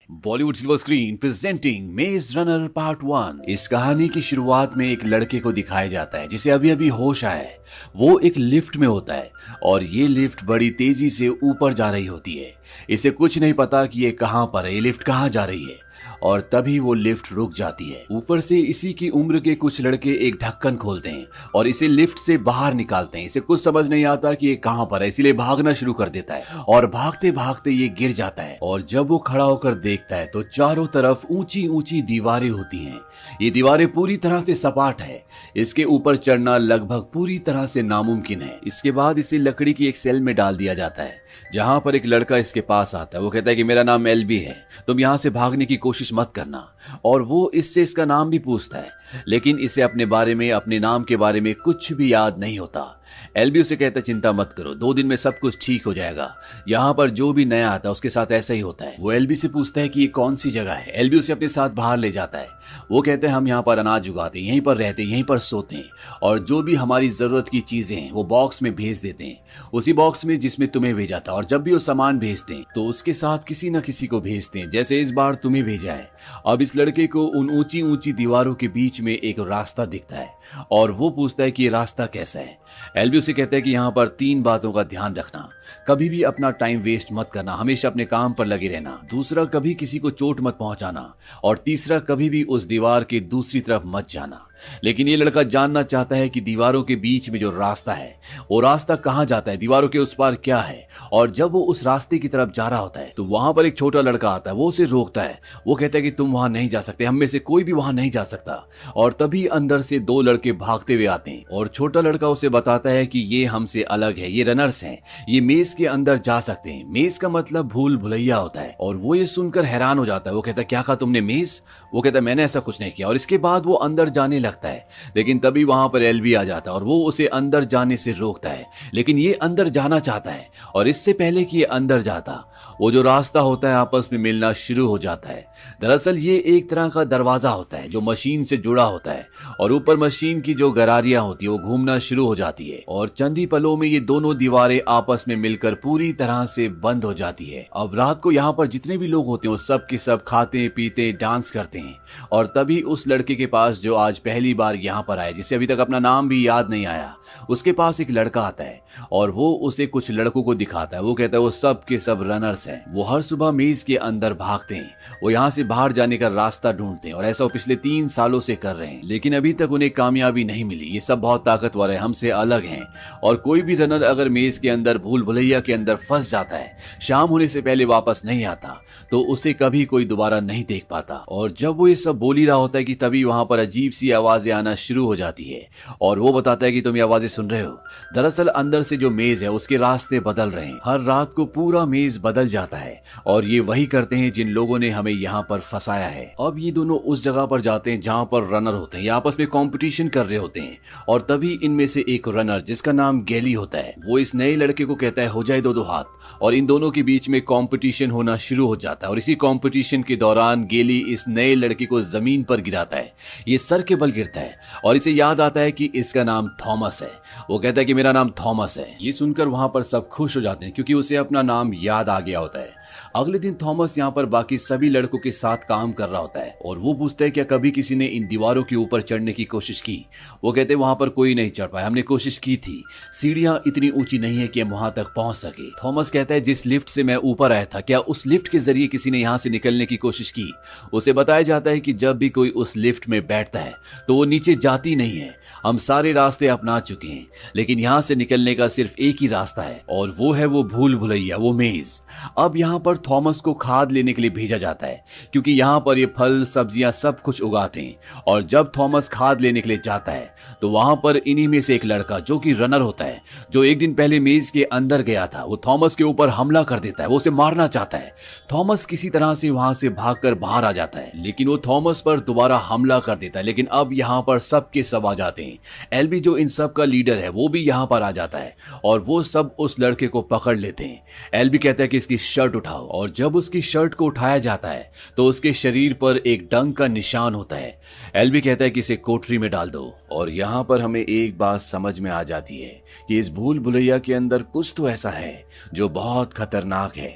Bollywood silver screen presenting मेज runner part 1। इस कहानी की शुरुआत में एक लड़के को दिखाया जाता है जिसे अभी अभी होश आया है। वो एक लिफ्ट में होता है और ये लिफ्ट बड़ी तेजी से ऊपर जा रही होती है। इसे कुछ नहीं पता कि ये कहां पर है, ये लिफ्ट कहां जा रही है। और तभी वो लिफ्ट रुक जाती है। ऊपर से इसी की उम्र के कुछ लड़के एक ढक्कन खोलते हैं और इसे लिफ्ट से बाहर निकालते हैं। इसे कुछ समझ नहीं आता कि ये कहां पर है, इसीलिए भागना शुरू कर देता है और भागते भागते ये गिर जाता है। और जब वो खड़ा होकर देखता है तो चारों तरफ ऊंची ऊंची दीवारें होती हैं। ये दीवारें पूरी तरह से सपाट है। इसके ऊपर चढ़ना लगभग पूरी तरह से नामुमकिन है। इसके बाद इसे लकड़ी की एक सेल में डाल दिया जाता है जहां पर एक लड़का इसके पास आता है। वो कहता है कि मेरा नाम एलबी है, तुम यहां से भागने की कोशिश मत करना। और वो इससे इसका नाम भी पूछता है, लेकिन इसे अपने बारे में, अपने नाम के बारे में कुछ भी याद नहीं होता। एलबी उसे कहता है चिंता मत करो, 2 दिन में सब कुछ ठीक हो जाएगा। यहाँ पर जो भी नया आता है उसके साथ ऐसा ही होता है। वो एलबी से पूछता है कि ये कौन सी जगह है। एलबी उसे अपने साथ बाहर ले जाता है। वो कहते हैं हम यहाँ पर अनाज उगाते हैं, यहीं पर रहते हैं, यहीं पर सोते हैं और जो भी हमारी जरूरत की चीजें हैं वो बॉक्स में भेज देते हैं, उसी बॉक्स में जिसमें तुम्हें भेजा था। और जब भी वो सामान भेजते हैं तो उसके साथ किसी न किसी को भेजते हैं, जैसे इस बार तुम्हें भेजा है। अब इस लड़के को उन ऊंची ऊंची दीवारों के बीच में एक रास्ता दिखता है और वो पूछता है कि ये रास्ता कैसा है। एलबी उसे कहता है कि यहाँ पर 3 बातों का ध्यान रखना। कभी भी अपना टाइम वेस्ट मत करना, हमेशा अपने काम पर लगे रहना। दूसरा, कभी किसी को चोट मत पहुंचाना। और तीसरा, कभी भी उस दीवार के दूसरी तरफ मत जाना। लेकिन ये लड़का जानना चाहता है कि दीवारों के बीच में जो रास्ता है वो रास्ता कहां जाता है, दीवारों के उस पार क्या है। और जब वो उस रास्ते की तरफ जा रहा होता है तो वहां पर एक छोटा लड़का आता है। वो उसे रोकता है। वो कहता है कि तुम वहां नहीं जा सकते, हम में से कोई भी वहां नहीं जा सकता। और तभी अंदर से 2 लड़के भागते हुए आते हैं और छोटा लड़का उसे बताता है कि ये हमसे अलग है, ये रनर्स हैं, ये मेज के अंदर जा सकते हैं। मेज का मतलब भूल भुलैया होता है। और वो ये सुनकर हैरान हो जाता है। वो कहता है क्या कहा तुमने, मेज? वो कहता है मैंने ऐसा कुछ नहीं किया। और इसके बाद वो अंदर जाने लगता है, लेकिन तभी वहां पर एलबी आ जाता है और वो उसे अंदर जाने से रोकता है। लेकिन ये अंदर जाना चाहता है और इससे पहले कि ये अंदर जाता, वो जो रास्ता होता है आपस में मिलना शुरू हो जाता है। दरअसल ये एक तरह का दरवाजा होता है जो मशीन से जुड़ा होता है और ऊपर मशीन की जो गरारियां होती है वो घूमना शुरू हो जाती है और चंद ही पलों में ये दोनों दीवारें आपस में मिलकर पूरी तरह से बंद हो जाती है। अब रात को यहाँ पर जितने भी लोग होते हैं वो सब के सब खाते पीते डांस करते हैं। और तभी उस लड़के के पास जो आज पहली बार यहाँ पर आया, जिसे अभी तक अपना नाम भी याद नहीं आया, उसके पास एक लड़का आता है और वो उसे कुछ लड़कों को दिखाता है। वो कहता है वो सब के सब रनर्स हैं। वो हर सुबह मेज के अंदर भागते हैं, वो यहाँ से बाहर जाने का रास्ता ढूंढते हैं और ऐसा वो पिछले 3 सालों से कर रहे हैं, लेकिन अभी तक उन्हें कामयाबी नहीं मिली। ये सब बहुत ताकतवर है, हमसे अलग हैं। और कोई भी रनर अगर मेज के अंदर भूल भुलैया के अंदर फंस जाता है, शाम होने से पहले वापस नहीं आता, तो उसे कभी कोई दोबारा नहीं देख पाता। और जब वो ये सब बोल ही रहा होता है कि तभी वहां पर अजीब सी आवाजें आना शुरू हो जाती है और वो बताता है कि तुम ये आवाजें सुन रहे हो। दरअसल अंदर से जो मेज है उसके रास्ते बदल रहे हैं। हर रात को पूरा मेज बदल जाता है और ये वही करते हैं जिन लोगों ने हमें यहाँ पर फंसाया है। अब ये दोनों उस जगह पर जाते हैं जहाँ पर रनर होते हैं, ये आपस में कंपटीशन कर रहे होते हैं। और तभी इनमें से एक रनर जिसका नाम गैली होता है, वो इस नए लड़के को कहता है हो जाए 2-2 हाथ। और इन दोनों के बीच में कंपटीशन होना शुरू हो जाता है और इसी कंपटीशन के दौरान गैली इस नए लड़के को जमीन पर गिराता है। ये सर के बल गिरता है और इसे याद आता है कि इसका नाम थॉमस है। वो कहता है कि मेरा नाम थॉमस है। ये सुनकर वहां पर सब खुश हो जाते हैं क्योंकि उसे अपना नाम याद आ गया होता है। अगले दिन थॉमस यहाँ पर बाकी सभी लड़कों के साथ काम कर रहा होता है और वो पूछता है क्या कभी किसी ने इन दीवारों के ऊपर चढ़ने की कोशिश की। वो कहते हैं वहां पर कोई नहीं चढ़ पाया, हमने कोशिश की थी, सीढ़ियां इतनी ऊंची नहीं है कि हम वहां तक पहुंच सके। थॉमस कहता है जिस लिफ्ट से मैं ऊपर आया था, क्या उस लिफ्ट के जरिए किसी ने यहाँ से निकलने की कोशिश की। उसे बताया जाता है कि जब भी कोई उस लिफ्ट में बैठता है तो वो नीचे जाती नहीं है। हम सारे रास्ते अपना चुके हैं, लेकिन यहाँ से निकलने का सिर्फ एक ही रास्ता है और वो है वो भूल भुलैया, वो मेज। अब यहाँ पर थॉमस को खाद लेने के लिए भेजा जाता है क्योंकि यहाँ पर ये फल सब्जियां सब कुछ उगाते हैं। और जब थॉमस खाद लेने के लिए जाता है तो वहां पर इन्हीं में से एक लड़का जो कि रनर होता है, जो एक दिन पहले मेज के अंदर गया था, वो थॉमस के ऊपर हमला कर देता है। वो उसे मारना चाहता है। थॉमस किसी तरह से वहां से भागकर बाहर आ जाता है, लेकिन वो थॉमस पर दोबारा हमला कर देता है। लेकिन अब यहाँ पर सब के सब आ जाते हैं। एलबी जो इन सब का लीडर है वो भी यहाँ पर आ जाता है और वो सब उस लड़के को पकड़ लेते हैं। एलबी कहता है कि इसकी शर्ट उठाओ और जब उसकी शर्ट को उठाया जाता है तो उसके शरीर पर एक डंक का निशान होता है। एलबी कहता है कि इसे कोठरी में डाल दो। और यहाँ पर हमें एक बात समझ में आ जाती है कि इस भूल भुलैया के अंदर कुछ तो ऐसा है जो बहुत खतरनाक है।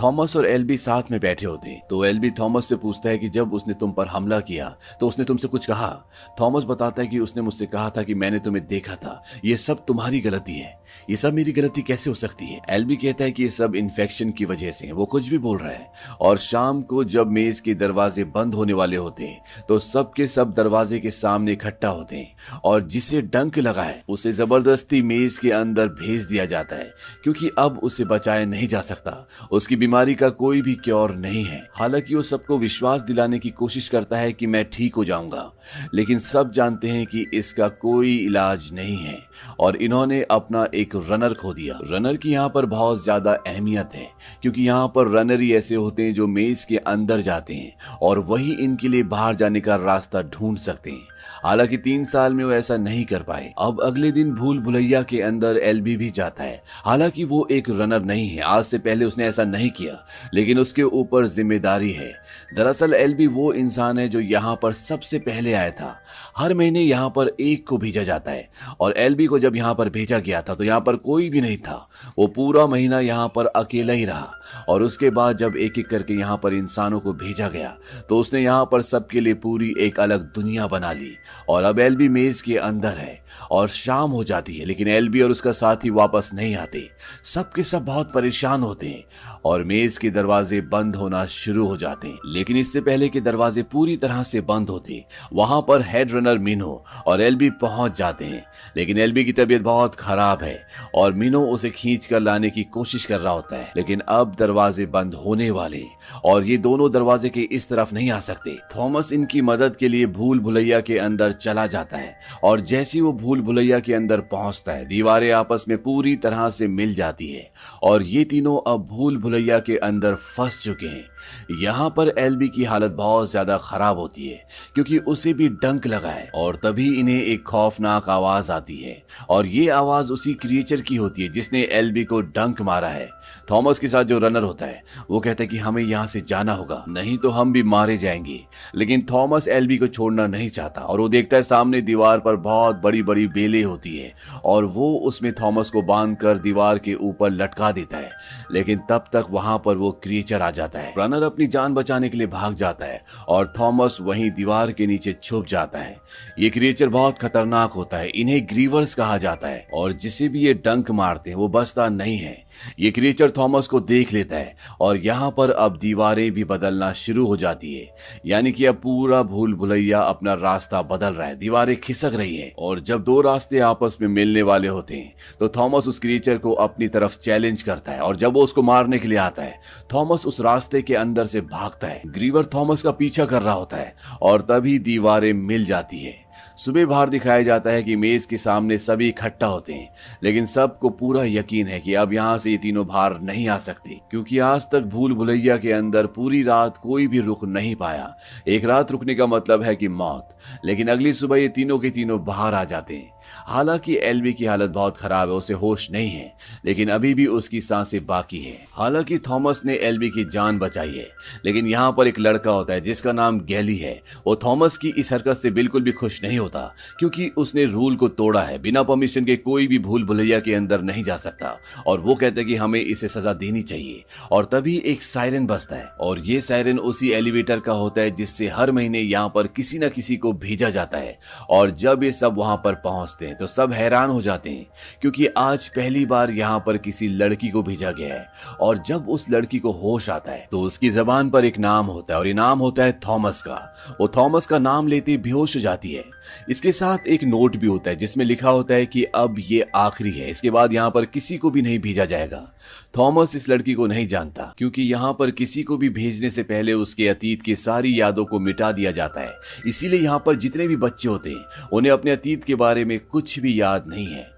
थॉमस और एल्बी साथ में बैठे होते हैं। तो एल्बी थॉमस से पूछता है कि जब उसने तुम पर हमला किया तो उसने तुमसे कुछ कहा। थॉमस बताता है कि उसने मुझसे कहा था कि मैंने तुम्हें देखा था, ये सब तुम्हारी गलती है। ये सब मेरी गलती कैसे हो सकती है? एल्बी कहता है कि ये सब इन्फेक्शन की वजह से है। वो कुछ भी बोल रहा है। और शाम को जब मेज के दरवाजे बंद होने वाले होते हैं तो सब के सब दरवाजे के सामने इकट्ठा होते हैं और जिसे डंक लगा है उसे जबरदस्ती मेज के अंदर भेज दिया जाता है, क्योंकि अब उसे बचाया नहीं जा सकता। उसकी बीमारी का कोई भी क्योर नहीं है। हालांकि वो सबको विश्वास दिलाने की कोशिश करता है कि मैं ठीक हो जाऊंगा, लेकिन सब जानते हैं कि इसका कोई इलाज नहीं है और इन्होंने अपना एक रनर खो दिया। रनर की यहाँ पर बहुत ज्यादा अहमियत है, क्योंकि यहाँ पर रनर ही ऐसे होते हैं जो मेज के अंदर जाते हैं और वही इनके लिए बाहर जाने का रास्ता ढूंढ सकते हैं। हालांकि 3 साल में वो ऐसा नहीं कर पाए। अब अगले दिन भूल भुलैया के अंदर एल्बी भी जाता है। हालांकि वो एक रनर नहीं है, आज से पहले उसने ऐसा नहीं किया, लेकिन उसके ऊपर जिम्मेदारी है। दरअसल एल्बी वो इंसान है जो यहाँ पर सबसे पहले आया था। हर महीने यहाँ पर एक को भेजा जाता है और एल्बी को जब यहाँ पर भेजा गया था तो यहाँ पर कोई भी नहीं था। वो पूरा महीना यहाँ पर अकेला ही रहा और उसके बाद जब एक एक करके यहाँ पर इंसानों को भेजा गया तो उसने यहाँ पर सबके लिए पूरी एक अलग दुनिया बना ली। और अब एल्बी मेज के अंदर है और शाम हो जाती है, लेकिन एल्बी और उसका साथी वापस नहीं आते। सबके सब बहुत परेशान होते हैं और मेज के दरवाजे बंद होना शुरू हो जाते हैं। लेकिन इससे पहले कि दरवाजे पूरी तरह से बंद होते, वहां पर हेड रनर मिनो और एल्बी पहुंच जाते हैं। लेकिन एल्बी की तबीयत बहुत खराब है और मिनो उसे खींच कर लाने की कोशिश कर रहा होता है, लेकिन अब दरवाजे बंद होने वाले और ये दोनों दरवाजे के इस तरफ नहीं आ सकते। थॉमस इनकी मदद के लिए भूल भुलैया के अंदर चला जाता है और जैसे वो भूल भुलैया के अंदर पहुंचता है, दीवारें आपस में पूरी तरह से मिल जाती है और ये तीनों अब भूल भुलैया के अंदर फंस चुके हैं। यहाँ पर एल्बी की हालत बहुत ज्यादा खराब होती है, क्योंकि उसे भी डंक लगा है और तभी इन्हें एक खौफनाक आवाज आती है और ये आवाज उसी क्रिएचर की होती है जिसने एल्बी को डंक मारा है। थॉमस के साथ जो रनर होता है वो कहता है कि हमें यहाँ से जाना होगा, नहीं तो हम भी मारे जाएंगे। लेकिन थॉमस एल्बी को छोड़ना नहीं चाहता और वो देखता है सामने दीवार पर बहुत बड़ी बड़ी बेलें होती है और वो उसमें थॉमस को बांधकर दीवार के ऊपर लटका देता है। लेकिन तब तक वहां पर वो क्रिएचर आ जाता है। रनर अपनी जान बचाने के लिए भाग जाता है और थॉमस वहीं दीवार के नीचे छुप जाता है। ये क्रिएचर बहुत खतरनाक होता है, इन्हें ग्रीवर्स कहा जाता है और जिसे भी ये डंक मारते हैं वो बचता नहीं है। ये क्रिएचर थॉमस को देख लेता है और यहाँ पर अब दीवारें भी बदलना शुरू हो जाती है, यानी कि अब पूरा भूल भुलैया अपना रास्ता बदल रहा है, दीवारें खिसक रही हैं और जब दो रास्ते आपस में मिलने वाले होते हैं तो थॉमस उस क्रिएचर को अपनी तरफ चैलेंज करता है और जब वो उसको मारने के लिए आता है थॉमस उस रास्ते के अंदर से भागता है। ग्रीवर थॉमस का पीछा कर रहा होता है और तभी दीवारें मिल जाती है। सुबह बाहर दिखाया जाता है कि मेज के सामने सभी इकट्ठा होते हैं, लेकिन सबको पूरा यकीन है कि अब यहाँ से ये तीनों बाहर नहीं आ सकते, क्योंकि आज तक भूल भुलैया के अंदर पूरी रात कोई भी रुक नहीं पाया। एक रात रुकने का मतलब है कि मौत। लेकिन अगली सुबह ये तीनों के तीनों बाहर आ जाते हैं। हालांकि एल्बी की हालत बहुत खराब है, उसे होश नहीं है, लेकिन अभी भी उसकी सांसें बाकी है। हालांकि थॉमस ने एल्बी की जान बचाई है, लेकिन यहाँ पर एक लड़का होता है जिसका नाम गैली है। वो थॉमस की इस हरकत से बिल्कुल भी खुश नहीं होता, क्योंकि उसने रूल को तोड़ा है। बिना परमिशन के कोई भी भूल भुलैया के अंदर नहीं जा सकता और वो कहते हैं कि हमें इसे सजा देनी चाहिए। और तभी एक सायरन बजता है और ये सायरन उसी एलिवेटर का होता है जिससे हर महीने यहाँ पर किसी न किसी को भेजा जाता है। और जब ये सब वहां पर पहुंचते हैं तो सब हैरान हो जाते हैं, क्योंकि आज पहली बार यहाँ पर किसी लड़की को भेजा गया है। और जब उस लड़की को होश आता है तो उसकी जबान पर एक नाम होता है और ये नाम होता है थॉमस का। वो थॉमस का नाम लेते बेहोश हो जाती है। इसके साथ एक नोट भी होता है जिसमें लिखा होता है कि अब ये आखिरी है, इसके बाद यहाँ पर किसी को भी नहीं भेजा जाएगा। थॉमस इस लड़की को नहीं जानता, क्योंकि यहाँ पर किसी को भी भेजने से पहले उसके अतीत की सारी यादों को मिटा दिया जाता है। इसीलिए यहाँ पर जितने भी बच्चे होते हैं उन्हें अपने अतीत के बारे में कुछ भी याद नहीं है।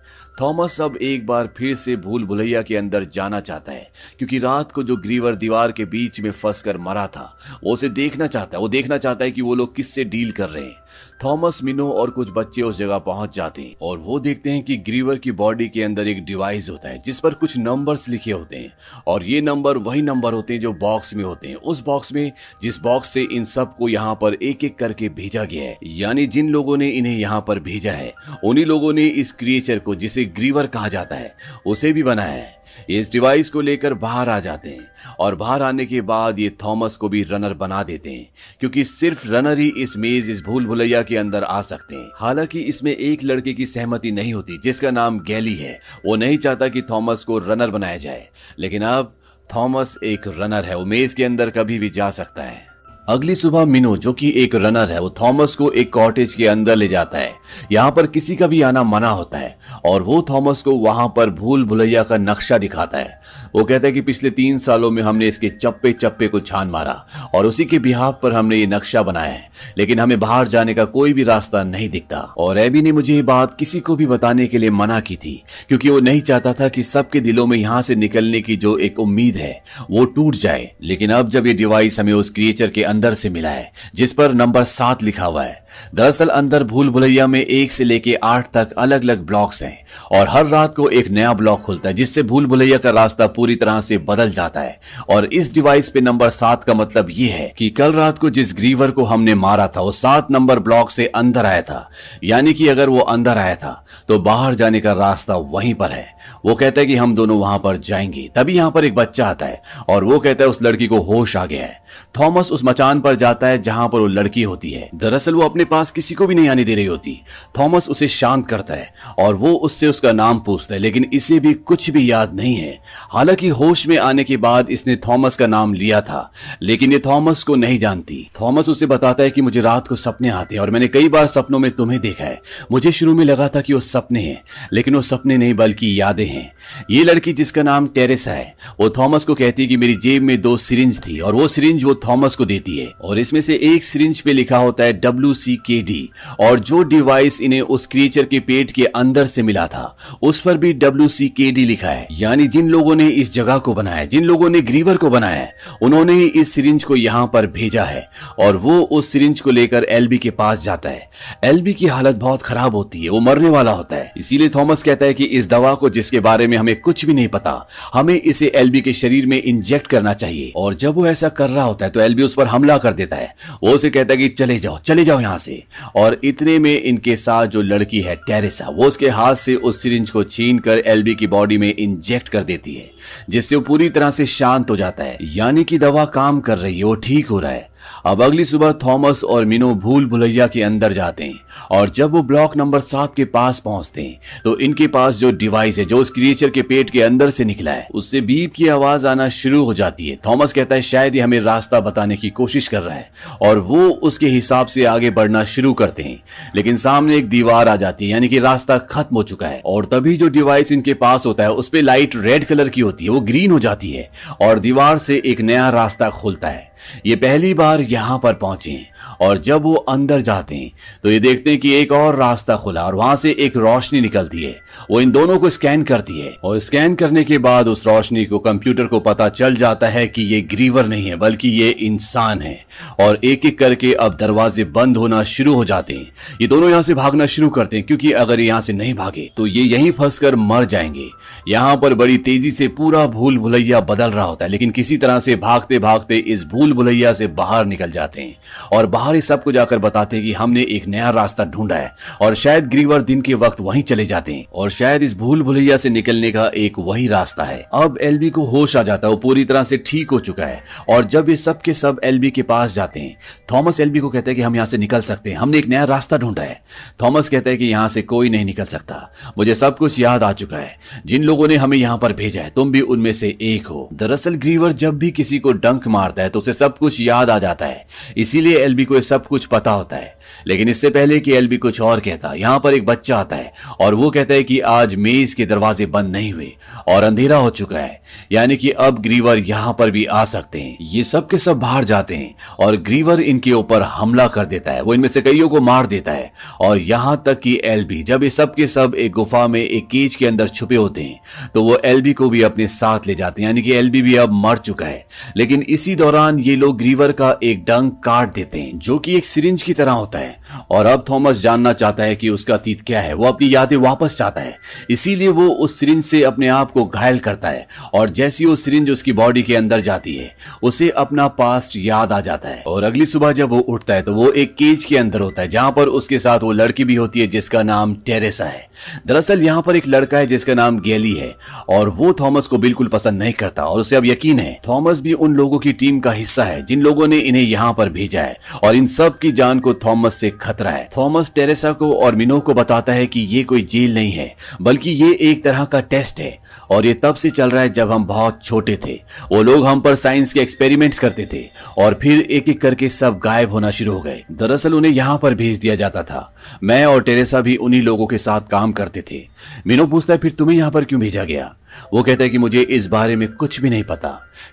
थॉमस अब एक बार फिर से भूल भुलैया के अंदर जाना चाहता है, क्योंकि रात को जो ग्रीवर दीवार के बीच में फंसकर मरा था वो उसे देखना चाहता है। वो देखना चाहता है कि वो लोग किससे डील कर रहे हैं। थॉमस, मिनो और कुछ बच्चे उस जगह पहुंच जाते हैं और वो देखते हैं कि ग्रीवर की बॉडी के अंदर एक डिवाइस होता है जिस पर कुछ नंबर्स लिखे होते हैं और ये नंबर वही नंबर होते हैं जो बॉक्स में होते हैं। उस बॉक्स में, जिस बॉक्स से इन सबको यहाँ पर एक एक करके भेजा गया है, यानी जिन लोगों ने इन्हें यहाँ पर भेजा है उन्हीं लोगों ने इस क्रिएचर को, जिसे ग्रीवर कहा जाता है, उसे भी बनाया है। इस डिवाइस को लेकर बाहर आ जाते हैं और बाहर आने के बाद ये थॉमस को भी रनर बना देते हैं, क्योंकि सिर्फ रनर ही इस मेज, इस भूल भुलैया के अंदर आ सकते हैं। हालांकि इसमें एक लड़के की सहमति नहीं होती जिसका नाम गैली है। वो नहीं चाहता कि थॉमस को रनर बनाया जाए, लेकिन अब थॉमस एक रनर है, वो मेज के अंदर कभी भी जा सकता है। अगली सुबह मिनो, जो कि एक रनर है, वो थॉमस को एक कॉटेज के अंदर ले जाता है। यहाँ पर किसी का भी आना मना होता है और वो थॉमस को वहां पर भूल भुलैया का नक्शा दिखाता है। वो कहता है कि पिछले 3 सालों में हमने इसके चप्पे चप्पे को छान मारा और उसी के बिहाफ पर हमने ये नक्शा बनाया है, लेकिन हमें बाहर जाने का कोई भी रास्ता नहीं दिखता। और एबी ने मुझे ये बात किसी को भी बताने के लिए मना की थी, क्योंकि वो नहीं चाहता था कि सबके दिलों में यहाँ से निकलने की जो एक उम्मीद है वो टूट जाए। लेकिन अब जब ये डिवाइस हमें उस क्रिएचर के अंदर से मिला है जिस पर नंबर 7 लिखा हुआ है, दरअसल अंदर भूल भुलैया में 1 से लेके 8 तक अलग अलग ब्लॉक्स हैं और हर रात को एक नया ब्लॉक खुलता है जिससे भूल भुलैया का रास्ता पूरी तरह से बदल जाता है। और इस डिवाइस पे नंबर 7 का मतलब ये है कि कल रात को जिस ग्रीवर को हमने मारा था वो 7 नंबर ब्लॉक से अंदर आया था, यानी कि अगर वो अंदर आया था तो बाहर जाने का रास्ता वहीं पर है। वो कहता है कि हम दोनों वहां पर जाएंगे। तभी यहाँ पर एक बच्चा आता है और वो कहता है उस लड़की को होश आ गया है। थॉमस उस मचान पर जाता है जहां पर वो लड़की होती है। दरअसल वो अपने पास किसी को भी नहीं आने दे रही होती। थॉमस उसे शांत करता है और वो उससे उसका नाम पूछता है, लेकिन इसे भी कुछ भी याद नहीं है। हालांकि होश में आने के बाद इसने थॉमस का नाम लिया था, लेकिन ये थॉमस को नहीं जानती। थॉमस उसे बताता है कि मुझे रात को सपने आते हैं और मैंने कई बार सपनों में तुम्हें देखा है। मुझे शुरू में लगा था कि वो सपने हैं, लेकिन वो सपने नहीं बल्कि यादें हैं। ये लड़की जिसका नाम टेरेसा है, वो थॉमस को कहती है कि मेरी जेब में 2 सिरिंज थी और वो सिरिंज वो थॉमस को देती है और इसमें से एक सिरिंज पे लिखा होता है WCKD और जो डिवाइस इन्हें उस क्रिएचर के पेट के अंदर से मिला था उस पर भी WCKD लिखा है। यानी जिन लोगों ने इस जगह को बनाया, जिन लोगों ने ग्रीवर को बनाया है, उन्होंने ही इस सिरिंज को यहाँ पर भेजा है और वो उस सिरिंज को लेकर एलबी के पास जाता है। एलबी की हालत बहुत खराब होती है, वो मरने वाला होता है। इसीलिए थॉमस कहता है कि इस दवा को, जिसके बारे में हमें कुछ भी नहीं पता, हमें इसे एलबी के शरीर में इंजेक्ट करना चाहिए। और जब वो ऐसा कर रहा होता है तो एलबी उस पर हमला कर देता है। वो उसे कहता है कि चले जाओ यहाँ से। और इतने में इनके साथ जो लड़की है टेरेसा, वो उसके हाथ से उस सिरिंज को छीन कर एलबी की बॉडी में इंजेक्ट कर देती है, जिससे वो पूरी तरह से शांत हो जाता है। यानी कि दवा काम कर रही है, वो ठीक हो रहा है। अब अगली सुबह थॉमस और मिनो भूल भुलैया के अंदर जाते हैं और जब वो ब्लॉक नंबर 7 के पास पहुंचते हैं तो इनके पास जो डिवाइस है, जो उस क्रिएचर के पेट के अंदर से निकला है, उससे बीप की आवाज आना शुरू हो जाती है। थॉमस कहता है शायद ये हमें रास्ता बताने की कोशिश कर रहा है और वो उसके हिसाब से आगे बढ़ना शुरू करते हैं, लेकिन सामने एक दीवार आ जाती है, यानी कि रास्ता खत्म हो चुका है। और तभी जो डिवाइस इनके पास होता है उस पे लाइट रेड कलर की होती है, वो ग्रीन हो जाती है और दीवार से एक नया रास्ता खुलता है। ये पहली बार यहां पर पहुंचे और जब वो अंदर जाते हैं तो ये देखते हैं कि एक और रास्ता खुला और वहां से एक रोशनी निकलती है। वो इन दोनों को स्कैन करती है और स्कैन करने के बाद उस रोशनी को कंप्यूटर को पता चल जाता है कि ये ग्रीवर नहीं है बल्कि ये इंसान है। और एक एक करके अब दरवाजे बंद होना शुरू हो जाते हैं। ये दोनों यहां से भागना शुरू करते हैं, क्योंकि अगर यहां से नहीं भागे तो ये यहीं फंसकर मर जाएंगे। यहां पर बड़ी तेजी से पूरा भूल भुलैया बदल रहा होता है, लेकिन किसी तरह से भागते भागते इस भूल भुलैया से बाहर निकल जाते हैं और बाहर ही सबको जाकर बताते हैं कि हमने एक नया रास्ता ढूंढा है और शायद ग्रीवर दिन के वक्त वहीं चले जाते हैं और शायद इस भूल भुलैया से निकलने का एक वही रास्ता है। अब एलबी को होश आ जाता है, वो पूरी तरह से ठीक हो चुका है। और जब ये सब के सब एलबी के पास जाते हैं, थॉमस एलबी को कहता है कि हम यहाँ से निकल सकते हैं, हमने एक नया रास्ता ढूंढा है। थॉमस कहता है कि यहाँ से कोई नहीं निकल सकता, मुझे सब कुछ याद आ चुका है। जिन लोगों ने हमें यहाँ पर भेजा है तुम भी उनमें से एक हो। दरअसल ग्रीवर जब भी किसी को डंक मारता है तो उसे सब कुछ याद आ जाता है, इसीलिए एलबी को सब कुछ पता होता है। लेकिन इससे पहले कि एलबी कुछ और कहता, यहाँ पर एक बच्चा आता है और वो कहता है कि आज मेज के दरवाजे बंद नहीं हुए और अंधेरा हो चुका है, यानी कि अब ग्रीवर यहाँ पर भी आ सकते हैं। ये सब के सब बाहर जाते हैं और ग्रीवर इनके ऊपर हमला कर देता है, वो इनमें से कईयों को मार देता है। और यहाँ तक कि एलबी, जब ये सब के सब एक गुफा में एक केज के अंदर छुपे होते हैं तो वो एलबी को भी अपने साथ ले जाते हैं, यानी कि एलबी भी अब मर चुका है। लेकिन इसी दौरान ये लोग ग्रीवर का एक डंक काट देते हैं, जो कि एक सिरिंज की तरह होता है। और अब थॉमस जानना चाहता है कि उसका अतीत क्या है। वो अपनी यादें वापस चाहता है, इसीलिए वो उस सिरिंज से अपने आप को घायल करता है और जैसी वो सिरिंज उसकी बॉडी के अंदर जाती है उसे अपना पास्ट याद आ जाता है। और अगली सुबह जब वो उठता है तो वो एक केज के अंदर होता है जहां पर उसके साथ वो लड़की भी होती है जिसका नाम टेरेसा है। दरअसल यहाँ पर एक लड़का है जिसका नाम गैली है और वो थॉमस को बिल्कुल पसंद नहीं करता और उसे अब यकीन है थॉमस भी उन लोगों की टीम का हिस्सा है जिन लोगों ने इन्हें यहाँ पर भेजा है और इन सब की जान को थॉमस से खतरा है। थॉमस टेरेसा को और मिनो को बताता है कि ये कोई जेल नहीं है बल्कि ये एक तरह का टेस्ट है और ये तब से चल रहा है जब हम बहुत छोटे थे। वो लोग हम पर साइंस के एक्सपेरिमेंट्स करते थे और फिर एक एक करके सब गायब होना शुरू हो गए। दरअसल उन्हें यहाँ पर भेज दिया जाता था। मैं और टेरेसा भी उन्हीं लोगों के साथ काम करते थे। मिनो पूछता है फिर तुम्हें यहाँ पर क्यों भेजा गया? वो कहता है कि मुझे इस बारे में कुछ भी नहीं पता।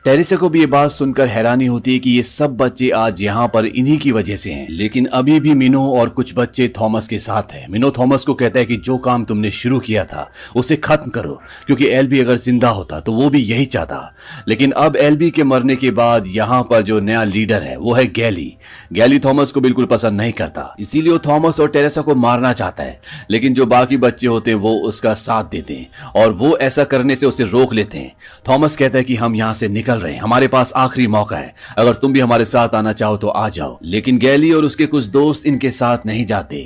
टेरेसा को भी ये बात सुनकर हैरानी होती है कि ये सब बच्चे आज यहाँ पर इन्हीं की वजह से हैं। लेकिन अभी भी मिनो और कुछ बच्चे थॉमस के साथ हैं। मिनो थॉमस को कहता है कि जो काम तुमने शुरू किया था उसे खत्म करो, क्योंकि एलबी अगर जिंदा होता तो वो भी यही चाहता। लेकिन अब एलबी के मरने के बाद यहाँ पर जो नया लीडर है वो है गैली। गैली थॉमस को बिल्कुल पसंद नहीं करता, इसीलिए वो थॉमस और टेरेसा को मारना चाहता है। लेकिन जो बाकी बच्चे होते हैं वो उसका साथ देते हैं और वो ऐसा करने से उसे रोक लेते हैं। थॉमस कहता है कि हम यहां से निकल रहे हैं, हमारे पास आखिरी मौका है, अगर तुम भी हमारे साथ आना चाहो तो आ जाओ। लेकिन गैली और उसके कुछ दोस्त इनके साथ नहीं जाते।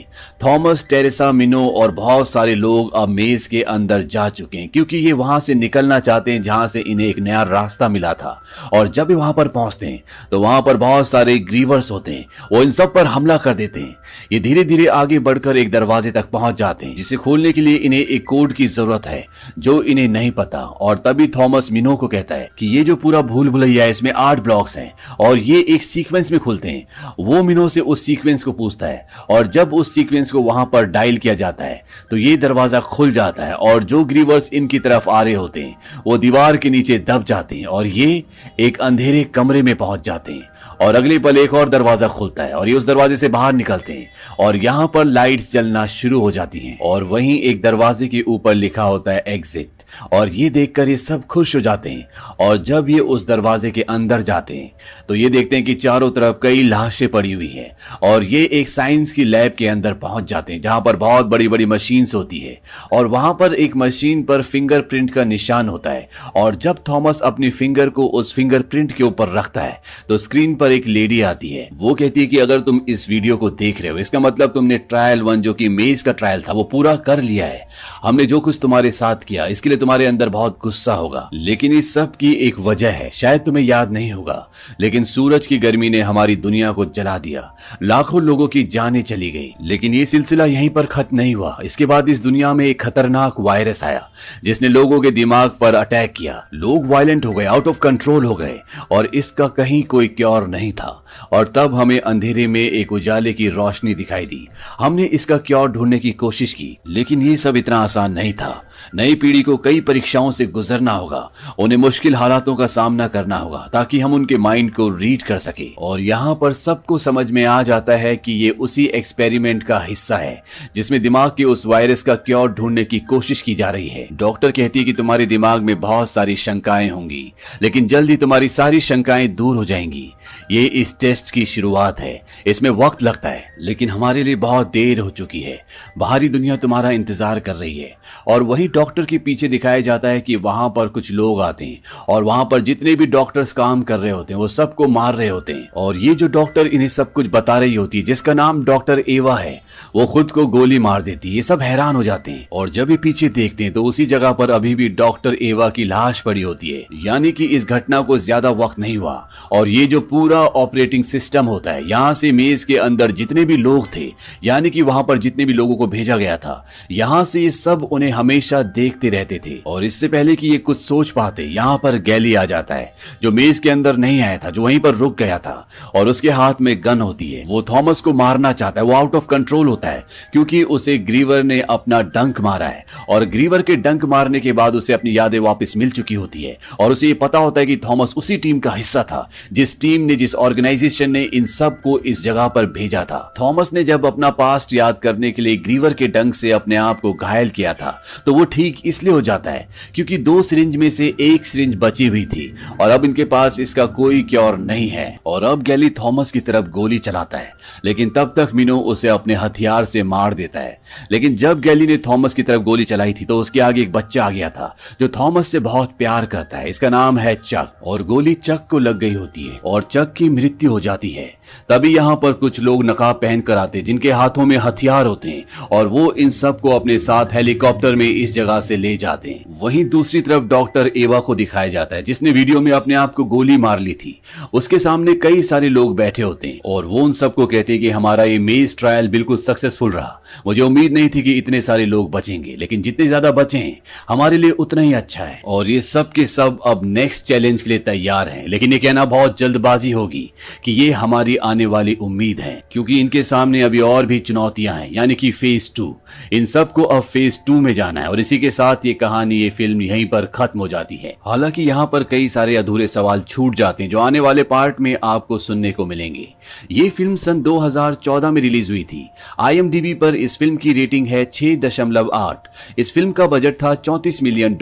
थॉमस, टेरेसा, मिनो और बहुत सारे लोग अब मेज के अंदर जा चुके हैं क्योंकि ये वहां से निकलना चाहते हैं जहां से इन्हें एक नया रास्ता मिला था। और जब ये वहां पर पहुंचते हैं तो वहां पर बहुत सारे ग्रीवर्स होते हैं, वो इन सब पर हमला कर देते हैं। ये धीरे धीरे आगे बढ़कर एक दरवाजे तक पहुंच जाते हैं जिसे खोलने के लिए इन्हें एक कोड की जरूरत है जो इन्हें नहीं पता। और तभी थॉमस मिनो को कहता है कि ये जो पूरा भूल भुलैया है इसमें 8 ब्लॉक्स हैं और ये एक सीक्वेंस में खुलते हैं। वो मिनो से उस सीक्वेंस को पूछता है और जब उस सीक्वेंस को वहां पर डायल किया जाता है तो ये दरवाजा खुल जाता है और जो ग्रीवर्स इनकी तरफ आ रहे होते हैं वो दीवार के नीचे दब जाते हैं और ये एक अंधेरे कमरे में पहुंच जाते हैं। और अगले पल एक और दरवाजा खुलता है और ये उस दरवाजे से बाहर निकलते हैं और यहाँ पर लाइट्स जलना शुरू हो जाती हैं और वहीं एक दरवाजे के ऊपर लिखा होता है एग्जिट। और ये देखकर ये सब खुश हो जाते हैं और जब ये उस दरवाजे के अंदर जाते हैं तो ये देखते हैं कि चारों तरफ कई लाशें पड़ी हुई हैं और ये एक साइंस की लैब के अंदर पहुंच जाते हैं जहां पर बहुत बड़ी बड़ी मशीन्स होती है और वहां पर एक मशीन पर फिंगरप्रिंट का निशान होता है। और जब थॉमस अपनी फिंगर को उस फिंगरप्रिंट के ऊपर रखता है तो स्क्रीन पर एक लेडी आती है। वो कहती है कि अगर तुम इस वीडियो को देख रहे हो इसका मतलब तुमने ट्रायल 1 जो कि मेज का ट्रायल था वो पूरा कर लिया है। हमने जो कुछ तुम्हारे साथ किया इसके लिए तुम्हारे अंदर बहुत गुस्सा होगा, लेकिन इस सब की एक वजह है, शायद तुम्हें याद नहीं होगा, लेकिन सूरज की गर्मी ने हमारी दुनिया को जला दिया, लाखों लोगों की जानें चली गई। लेकिन ये सिलसिला यहीं पर खत्म नहीं हुआ। इसके बाद इस दुनिया में एक खतरनाक वायरस आया जिसने लोगों के दिमाग पर अटैक किया। लोग वायलेंट हो गए, आउट ऑफ कंट्रोल हो गए और इसका कहीं कोई क्योर नहीं था। और तब हमें अंधेरे में एक उजाले की रोशनी दिखाई दी। हमने इसका क्योर ढूंढने की कोशिश की, लेकिन ये सब इतना आसान नहीं था। नई पीढ़ी को कई परीक्षाओं से गुजरना होगा, उन्हें मुश्किल हालातों का सामना करना होगा ताकि हम उनके माइंड को रीड कर सके। और यहाँ पर सबको समझ में आ जाता है कि ये उसी एक्सपेरिमेंट का हिस्सा है जिसमें दिमाग के उस वायरस का क्योर ढूंढने की कोशिश की जा रही है। डॉक्टर कहती है कि तुम्हारे दिमाग में बहुत सारी शंकाएं होंगी, लेकिन जल्दी तुम्हारी सारी शंकाएं दूर हो जाएंगी। ये इस टेस्ट की शुरुआत है, इसमें वक्त लगता है, लेकिन हमारे लिए बहुत देर हो चुकी है। बाहरी दुनिया तुम्हारा इंतजार कर रही है। और वही डॉक्टर के पीछे दिखाया जाता है कि वहां पर कुछ लोग आते हैं और वहां पर जितने भी डॉक्टर्स काम कर रहे होते हैं वो सबको मार रहे होते हैं। और ये जो डॉक्टर इन्हें सब कुछ बता रही होती है जिसका नाम डॉक्टर एवा है, वो खुद को गोली मार देती है। ये सब हैरान हो जाते हैं और जब ये पीछे देखते हैं तो उसी जगह पर अभी भी डॉक्टर एवा की लाश पड़ी होती है। यानी कि इस घटना को ज्यादा वक्त नहीं हुआ और ये जो पूरा ऑपरेटिंग सिस्टम होता है, यहाँ से मेज के अंदर जितने भी लोग थे, यानी कि वहां पर जितने भी लोगों को भेजा गया था, यहाँ से ये सब उन्हें हमेशा देखते रहते थे। और इससे पहले कि ये कुछ सोच पाते, यहाँ पर गैली आ जाता है जो मेज के अंदर नहीं आया था, जो वहीं पर रुक गया था और उसके हाथ में गन होती है। वो थॉमस को मारना चाहता है, वो आउट ऑफ कंट्रोल होता है क्योंकि उसे ग्रीवर ने अपना डंक मारा है और ग्रीवर के डंक मारने के बाद उसे अपनी यादें वापस मिल चुकी होती है और उसे ये पता होता है कि थॉमस उसी टीम का हिस्सा था जिस टीम ने, जिस ऑर्गेनाइजेशन ने इन सब को इस जगह पर भेजा था। थॉमस ने जब अपना पास्ट याद करने के लिए ग्रीवर के डंक से अपने आप को घायल किया था तो वो वो ठीक इसलिए हो जाता है क्योंकि 2 सिरिंज में से 1 सिरिंज बची हुई थी और अब इनके पास इसका कोई क्योर नहीं है। और अब गैली थॉमस की तरफ गोली चलाता है, लेकिन तब तक मिनो उसे अपने हथियार से मार देता है। लेकिन जब गैली ने थॉमस की तरफ गोली चलाई थी तो उसके आगे एक बच्चा आ गया था जो थॉमस से बहुत प्यार करता है। इसका नाम है चक और गोली चक को लग गई होती है और चक की मृत्यु हो जाती है। तभी यहाँ पर कुछ लोग नकाब पहन कर आते जिनके हाथों में हथियार होते हैं और वो इन सबको अपने साथ हेलीकॉप्टर में इस जगह से ले जाते हैं। वहीं दूसरी तरफ डॉक्टर एवा को दिखाया जाता है जिसने वीडियो में अपने आप को गोली मार ली थी। उसके सामने कई सारे लोग बैठे होते हैं और वो उन सबको कहते हैं कि हमारा ये मेज ट्रायल बिल्कुल सक्सेसफुल रहा। मुझे उम्मीद नहीं थी कि इतने सारे लोग बचेंगे, लेकिन जितने ज्यादा बचे हैं हमारे लिए उतना ही अच्छा है। और ये सब के सब अब नेक्स्ट चैलेंज के लिए तैयार हैं। लेकिन ये कहना बहुत जल्दबाजी होगी कि ये हमारी आने वाली उम्मीद है, क्योंकि इनके सामने अभी और भी चुनौतियां हैं, यानी कि फेज 2। इन सबको अब फेज 2 में जाना है और इसी के साथ ये कहानी, ये फिल्म यहीं पर खत्म हो जाती है। हालांकि यहाँ पर कई सारे अधूरे सवाल छूट जाते हैं जो आने वाले पार्ट में आपको सुनने को मिलेंगे। ये फिल्म सन 2014 में रिलीज हुई थी। IMDb पर इस फिल्म की रेटिंग है 6.8। इस फिल्म का बजट था $34 मिलियन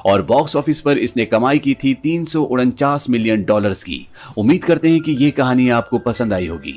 और बॉक्स ऑफिस पर इसने कमाई की थी $349 मिलियन की। उम्मीद करते हैं कि ये कहानी आपको पसंद आई होगी।